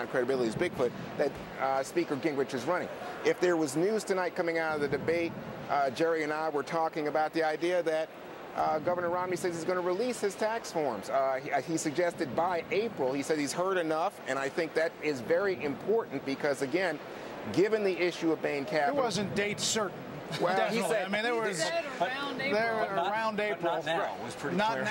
credibility is Bigfoot, that Speaker Gingrich is running. If there was news tonight coming out of the debate, Jerry and I were talking about the idea that Governor Romney says he's going to release his tax forms. He suggested by April. He said he's heard enough, and I think that is very important because, again, given the issue of Bain Capital... It wasn't date certain. Well, definitely. He said, I mean, there was around April. Around April. Not now. It was pretty not clear.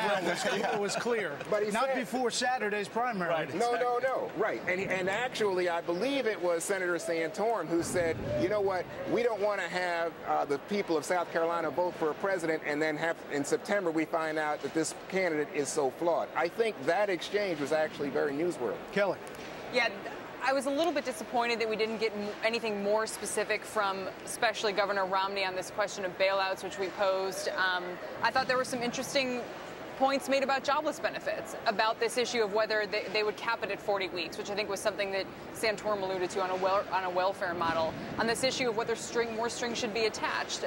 now. It was clear. But he not said, before Saturday's primary. Right. No. Right. And actually, I believe it was Senator Santorum who said, you know what, we don't want to have the people of South Carolina vote for a president and then have in September we find out that this candidate is so flawed. I think that exchange was actually very newsworthy. Kelly. Yeah. I was a little bit disappointed that we didn't get anything more specific from especially Governor Romney on this question of bailouts, which we posed. I thought there were some interesting points made about jobless benefits, about this issue of whether they would cap it at 40 weeks, which I think was something that Santorum alluded to on a welfare model, on this issue of whether more strings should be attached.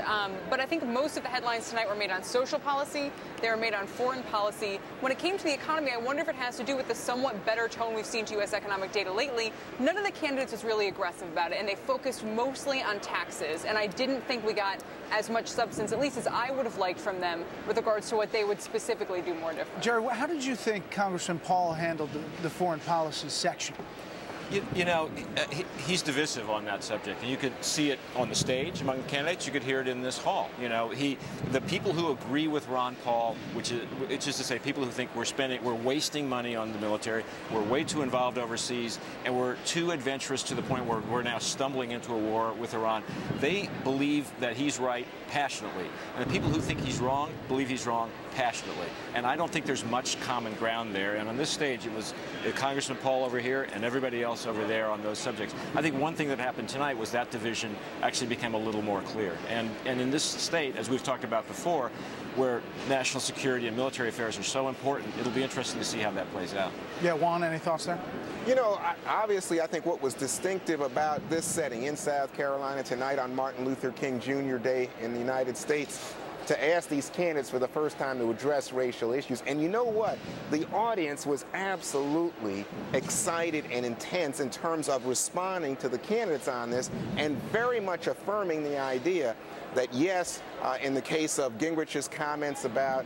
But I think most of the headlines tonight were made on social policy. They were made on foreign policy. When it came to the economy, I wonder if it has to do with the somewhat better tone we've seen to U.S. economic data lately. None of the candidates was really aggressive about it, and they focused mostly on taxes. And I didn't think we got as much substance, at least as I would have liked from them, with regards to what they would specifically do more different. Jerry, how did you think Congressman Paul handled the foreign policy section? You know, he's divisive on that subject, and you could see it on the stage among the candidates. You could hear it in this hall. You know, the people who agree with Ron Paul, which is to say, people who think we're wasting money on the military, we're way too involved overseas, and we're too adventurous to the point where we're now stumbling into a war with Iran. They believe that he's right passionately, and the people who think he's wrong believe he's wrong passionately. And I don't think there's much common ground there. And on this stage, it was Congressman Paul over here and everybody else over there on those subjects. I think one thing that happened tonight was that division actually became a little more clear. And in this state, as we've talked about before, where national security and military affairs are so important, it'll be interesting to see how that plays out. Yeah, Juan, any thoughts there? You know, obviously, I think what was distinctive about this setting in South Carolina tonight on Martin Luther King Jr. Day in the United States, to ask these candidates for the first time to address racial issues. And you know what? The audience was absolutely excited and intense in terms of responding to the candidates on this and very much affirming the idea that, yes, in the case of Gingrich's comments about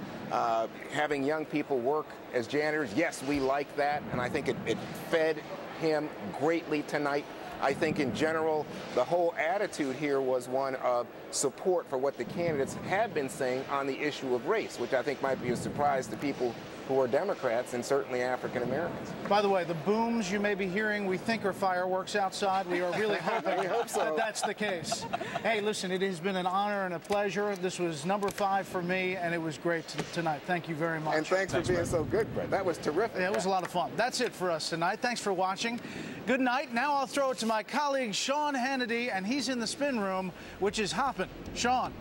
having young people work as janitors, yes, we like that. And I think it fed him greatly tonight. I think in general, the whole attitude here was one of support for what the candidates have been saying on the issue of race, which I think might be a surprise to people who are Democrats and certainly African Americans. By the way, the booms you may be hearing, we think are fireworks outside. We are really hoping we hope so. that that's the case. Hey, listen, it has been an honor and a pleasure. This was number 5 for me, and it was great tonight. Thank you very much. And thanks for being so good, Brett. That was terrific. Yeah, it was a lot of fun. That's it for us tonight. Thanks for watching. Good night. Now I'll throw it to my colleague, Sean Hannity, and he's in the spin room, which is hopping. Sean.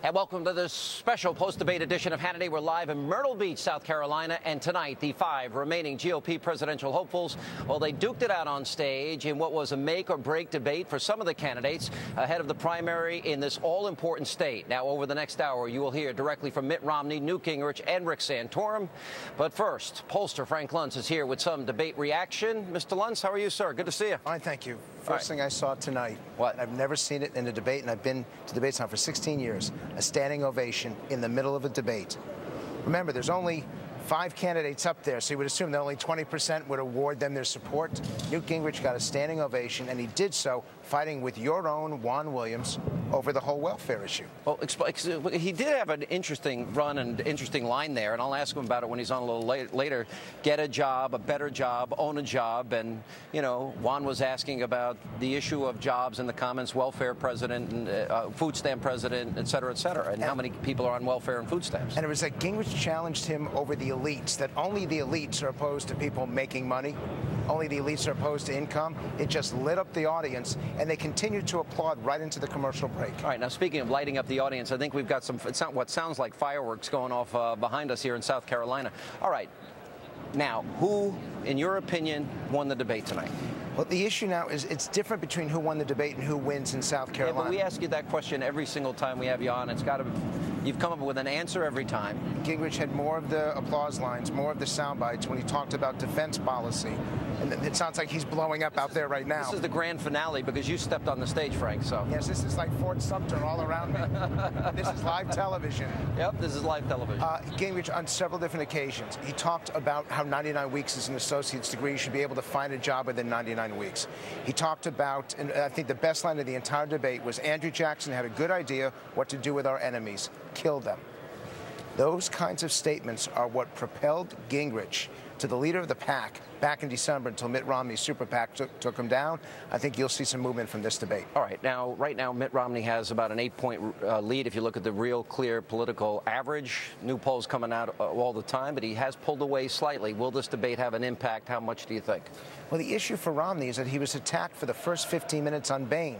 And welcome to this special post-debate edition of Hannity. We're live in Myrtle Beach, South Carolina, and tonight the 5 remaining GOP presidential hopefuls, well, they duked it out on stage in what was a make-or-break debate for some of the candidates ahead of the primary in this all-important state. Now, over the next hour, you will hear directly from Mitt Romney, Newt Gingrich, and Rick Santorum. But first, pollster Frank Luntz is here with some debate reaction. Mr. Luntz, how are you, sir? Good to see you. Fine, thank you. First thing I saw tonight, what? I've never seen it in a debate, and I've been to debates now for 16 years, a standing ovation in the middle of a debate. Remember, there's only 5 candidates up there, so you would assume that only 20% would award them their support. Newt Gingrich got a standing ovation, and he did so fighting with your own Juan Williams over the whole welfare issue. Well, he did have an interesting run and interesting line there, and I'll ask him about it when he's on a little later. Get a job, a better job, own a job. And, you know, Juan was asking about the issue of jobs in the comments, welfare president, and food stamp president, et cetera, and how many people are on welfare and food stamps. And it was like Gingrich challenged him over the elites, that only the elites are opposed to people making money. Only the elites are opposed to income. It just lit up the audience, and they continue to applaud right into the commercial break. All right, now speaking of lighting up the audience, I think we've got what sounds like fireworks going off behind us here in South Carolina. All right, now, who, in your opinion, won the debate tonight? Well, the issue now is it's different between who won the debate and who wins in South Carolina. Yeah, but we ask you that question every single time we have you on. You've come up with an answer every time. Gingrich had more of the applause lines, more of the sound bites when he talked about defense policy. And it sounds like he's blowing up out there right now. This is the grand finale because you stepped on the stage, Frank. So yes, this is like Fort Sumter all around me. This is live television. Yep, this is live television. Gingrich, on several different occasions, he talked about how 99 weeks is an associate's degree. You should be able to find a job within 99 weeks. He talked about, and I think the best line of the entire debate was, Andrew Jackson had a good idea what to do with our enemies. Kill them. Those kinds of statements are what propelled Gingrich to the leader of the pack back in December until Mitt Romney's super PAC took him down. I think you'll see some movement from this debate. All right. Now, right now, Mitt Romney has about an 8-point lead if you look at the real clear political average. New polls coming out all the time, but he has pulled away slightly. Will this debate have an impact? How much do you think? Well, the issue for Romney is that he was attacked for the first 15 minutes on Bain.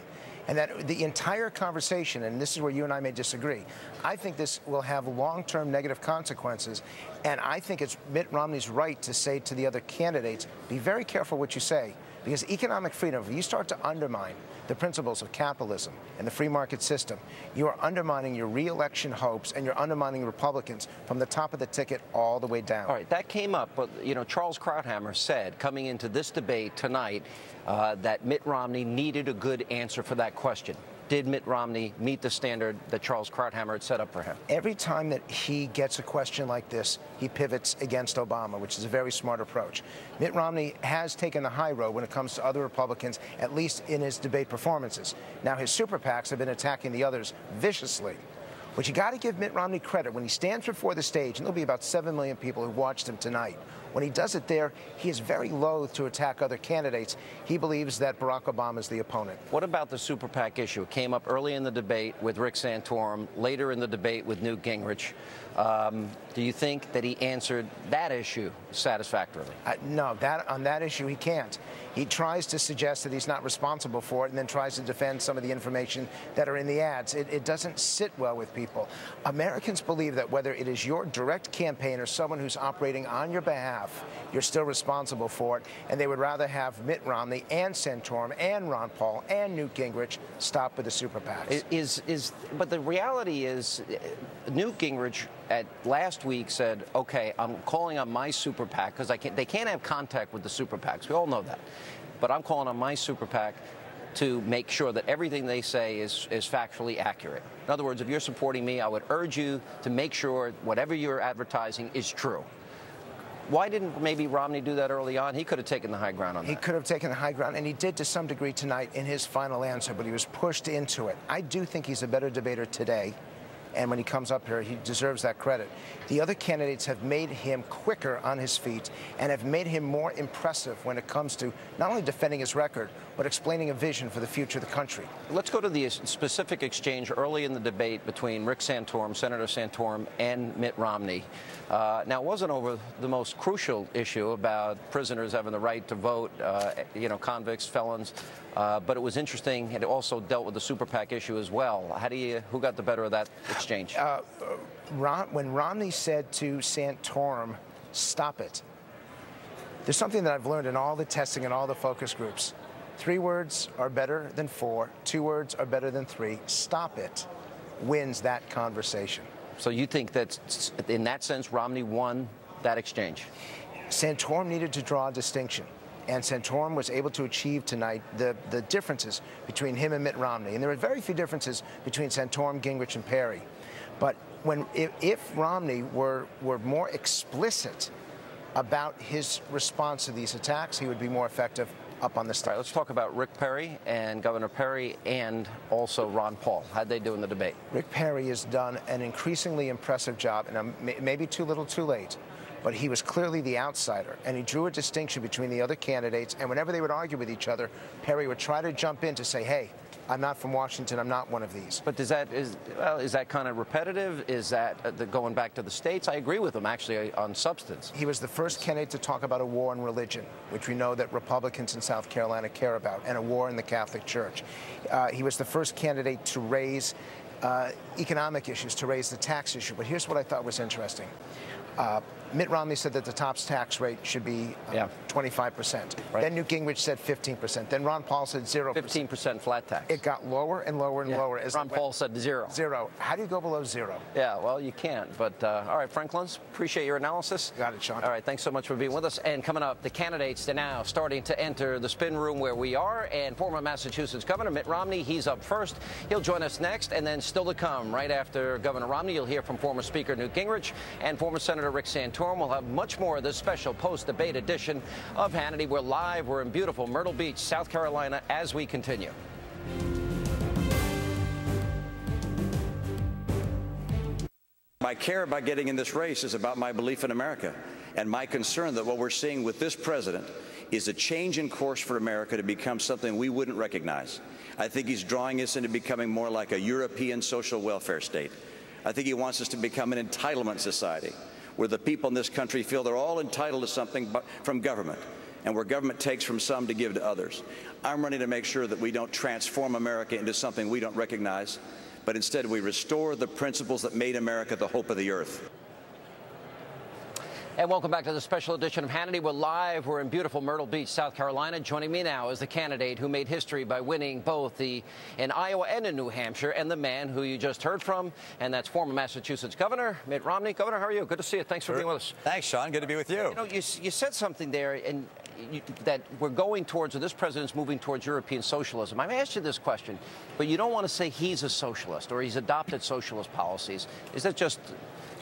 And that the entire conversation, and this is where you and I may disagree, I think this will have long-term negative consequences. And I think it's Mitt Romney's right to say to the other candidates, be very careful what you say. Because economic freedom, if you start to undermine the principles of capitalism and the free market system, you are undermining your re-election hopes, and you're undermining Republicans from the top of the ticket all the way down. All right, that came up, but, you know, Charles Krauthammer said coming into this debate tonight that Mitt Romney needed a good answer for that question. Did Mitt Romney meet the standard that Charles Krauthammer had set up for him? Every time that he gets a question like this, he pivots against Obama, which is a very smart approach. Mitt Romney has taken the high road when it comes to other Republicans, at least in his debate performances. Now, his super PACs have been attacking the others viciously. But you got to give Mitt Romney credit. When he stands before the stage, and there'll be about 7 million people who watched him tonight, when he does it there, he is very loath to attack other candidates. He believes that Barack Obama is the opponent. What about the super PAC issue? It came up early in the debate with Rick Santorum, later in the debate with Newt Gingrich. Do you think that he answered that issue satisfactorily? No, on that issue he can't. He tries to suggest that he's not responsible for it and then tries to defend some of the information that are in the ads. It doesn't sit well with people. Americans believe that whether it is your direct campaign or someone who's operating on your behalf, you're still responsible for it, and they would rather have Mitt Romney and Santorum and Ron Paul and Newt Gingrich stop with the super PACs. But the reality is, Newt Gingrich at last week said, okay, I'm calling on my super PAC because they can't have contact with the super PACs. We all know that. But I'm calling on my super PAC to make sure that everything they say is factually accurate. In other words, if you're supporting me, I would urge you to make sure whatever you're advertising is true. Why didn't maybe Romney do that early on? He could have taken the high ground on that. He could have taken the high ground, and he did to some degree tonight in his final answer, but he was pushed into it. I do think he's a better debater today, and when he comes up here, he deserves that credit. The other candidates have made him quicker on his feet and have made him more impressive when it comes to not only defending his record, but explaining a vision for the future of the country. Let's go to the specific exchange early in the debate between Rick Santorum, Senator Santorum, and Mitt Romney. Now, it wasn't over the most crucial issue about prisoners having the right to vote, convicts, felons, but it was interesting. It also dealt with the super PAC issue as well. Who got the better of that exchange? When Romney said to Santorum, stop it, there's something that I've learned in all the testing and all the focus groups. 3 words are better than 4. 2 words are better than 3. Stop it wins that conversation. So you think that, in that sense, Romney won that exchange? Santorum needed to draw a distinction, and Santorum was able to achieve tonight the differences between him and Mitt Romney. And there are very few differences between Santorum, Gingrich, and Perry. But if Romney were more explicit about his response to these attacks, he would be more effective up on the stage. All right, let's talk about Rick Perry and Governor Perry and also Ron Paul. How'd they do in the debate? Rick Perry has done an increasingly impressive job, and maybe too little too late, but he was clearly the outsider, and he drew a distinction between the other candidates, and whenever they would argue with each other, Perry would try to jump in to say, hey, I'm not from Washington. I'm not one of these. But is that kind of repetitive? Is that going back to the states? I agree with him, actually, on substance. He was the first candidate to talk about a war on religion, which we know that Republicans in South Carolina care about, and a war in the Catholic Church. He was the first candidate to raise economic issues, to raise the tax issue. But here's what I thought was interesting. Mitt Romney said that the top tax rate should be 25%. Right. Then Newt Gingrich said 15%. Then Ron Paul said 0%. 15% flat tax. It got lower and lower and lower. As Ron Paul said 0. 0. How do you go below 0? Yeah, well, you can't. But, all right, Frank Luntz, appreciate your analysis. Got it, Sean. All right, thanks so much for being with us. And coming up, the candidates are now starting to enter the spin room where we are. And former Massachusetts Governor Mitt Romney, he's up first. He'll join us next. And then still to come, right after Governor Romney, you'll hear from former Speaker Newt Gingrich and former Senator Rick Santorum. We'll have much more of this special post-debate edition of Hannity. We're live. We're in beautiful Myrtle Beach, South Carolina, as we continue. My care about getting in this race is about my belief in America and my concern that what we're seeing with this president is a change in course for America to become something we wouldn't recognize. I think he's drawing us into becoming more like a European social welfare state. I think he wants us to become an entitlement society, where the people in this country feel they're all entitled to something from government, and where government takes from some to give to others. I'm running to make sure that we don't transform America into something we don't recognize, but instead we restore the principles that made America the hope of the earth. And welcome back to the special edition of Hannity. We're live. We're in beautiful Myrtle Beach, South Carolina. Joining me now is the candidate who made history by winning both in Iowa and in New Hampshire, and the man who you just heard from, and that's former Massachusetts Governor Mitt Romney. Governor, how are you? Good to see you. Thanks for being with us. Thanks, Sean. Good to be with you. You know, you said something there, and that we're going towards, or this president's moving towards European socialism. I've asked you this question, but you don't want to say he's a socialist or he's adopted socialist policies. Is that just...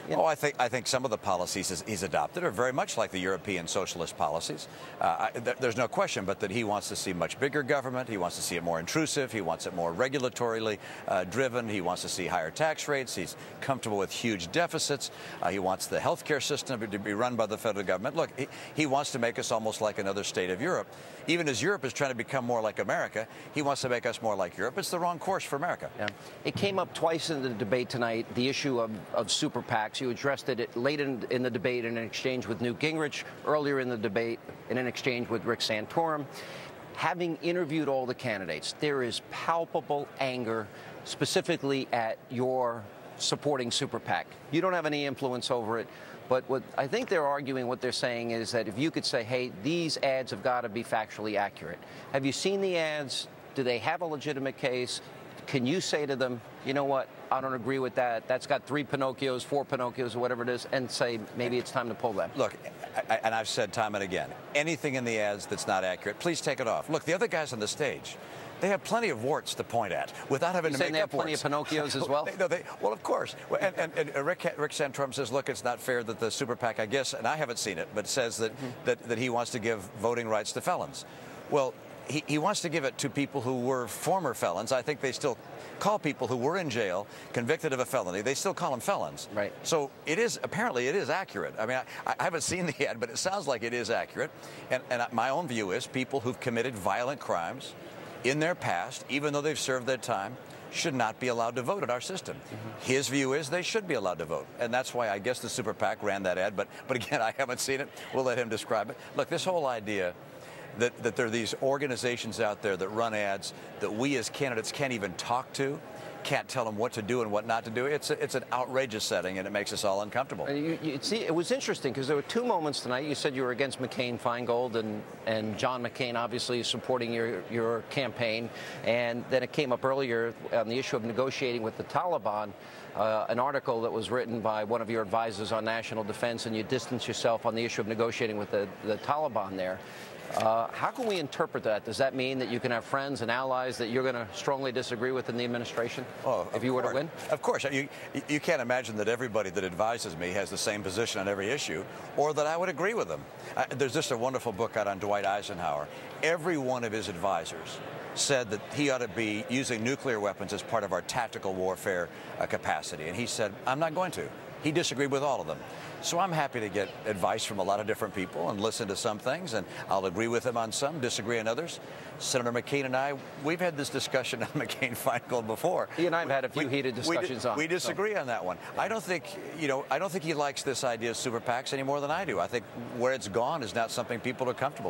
Oh, I think some of the policies he's adopted are very much like the European socialist policies. There's no question but that he wants to see much bigger government. He wants to see it more intrusive. He wants it more regulatorily driven. He wants to see higher tax rates. He's comfortable with huge deficits. He wants the healthcare system to be run by the federal government. Look, he wants to make us almost like another state of Europe. Even as Europe is trying to become more like America, he wants to make us more like Europe. It's the wrong course for America. Yeah. It came up twice in the debate tonight, the issue of super PACs. You addressed it late in the debate in an exchange with Newt Gingrich, earlier in the debate in an exchange with Rick Santorum. Having interviewed all the candidates, there is palpable anger specifically at your supporting super PAC. You don't have any influence over it, but what I think they're arguing, what they're saying is that if you could say, hey, these ads have got to be factually accurate. Have you seen the ads? Do they have a legitimate case? Can you say to them, you know what, I don't agree with that. That's got 3 Pinocchios, 4 Pinocchios, or whatever it is, and say maybe it's time to pull that? Look, and I've said time and again, anything in the ads that's not accurate, please take it off. Look, the other guys on the stage, they have plenty of warts to point at without having to make up they have plenty of Pinocchios as well? Well, of course. And Rick Santorum says, look, it's not fair that the super PAC, I guess, and I haven't seen it, but says that he wants to give voting rights to felons. Well, he wants to give it to people who were former felons. I think they still call people who were in jail, convicted of a felony, they still call them felons. Right. So apparently it is accurate. I mean, I haven't seen the ad, but it sounds like it is accurate. And my own view is people who've committed violent crimes in their past, even though they've served their time, should not be allowed to vote in our system. His view is they should be allowed to vote. And that's why I guess the super PAC ran that ad. But again, I haven't seen it. We'll let him describe it. Look, this whole idea that there are these organizations out there that run ads that we as candidates can't even talk to, can't tell them what to do and what not to do. It's an outrageous setting, and it makes us all uncomfortable. See, it was interesting because there were 2 moments tonight. You said you were against McCain-Feingold and John McCain, obviously supporting your campaign. And then it came up earlier on the issue of negotiating with the Taliban, an article that was written by one of your advisors on national defense, and you distanced yourself on the issue of negotiating with the Taliban there. How can we interpret that? Does that mean that you can have friends and allies that you're going to strongly disagree with in the administration if you were to win? Of course. You can't imagine that everybody that advises me has the same position on every issue or that I would agree with them. There's just a wonderful book out on Dwight Eisenhower. Every one of his advisors said that he ought to be using nuclear weapons as part of our tactical warfare capacity. And he said, I'm not going to. He disagreed with all of them. So I'm happy to get advice from a lot of different people and listen to some things, and I'll agree with him on some, disagree on others. Senator McCain and I, we've had this discussion on McCain-Feingold before. He and I have had a few heated discussions on it. We disagree on that one. I don't think, I don't think he likes this idea of super PACs any more than I do. I think where it's gone is not something people are comfortable with.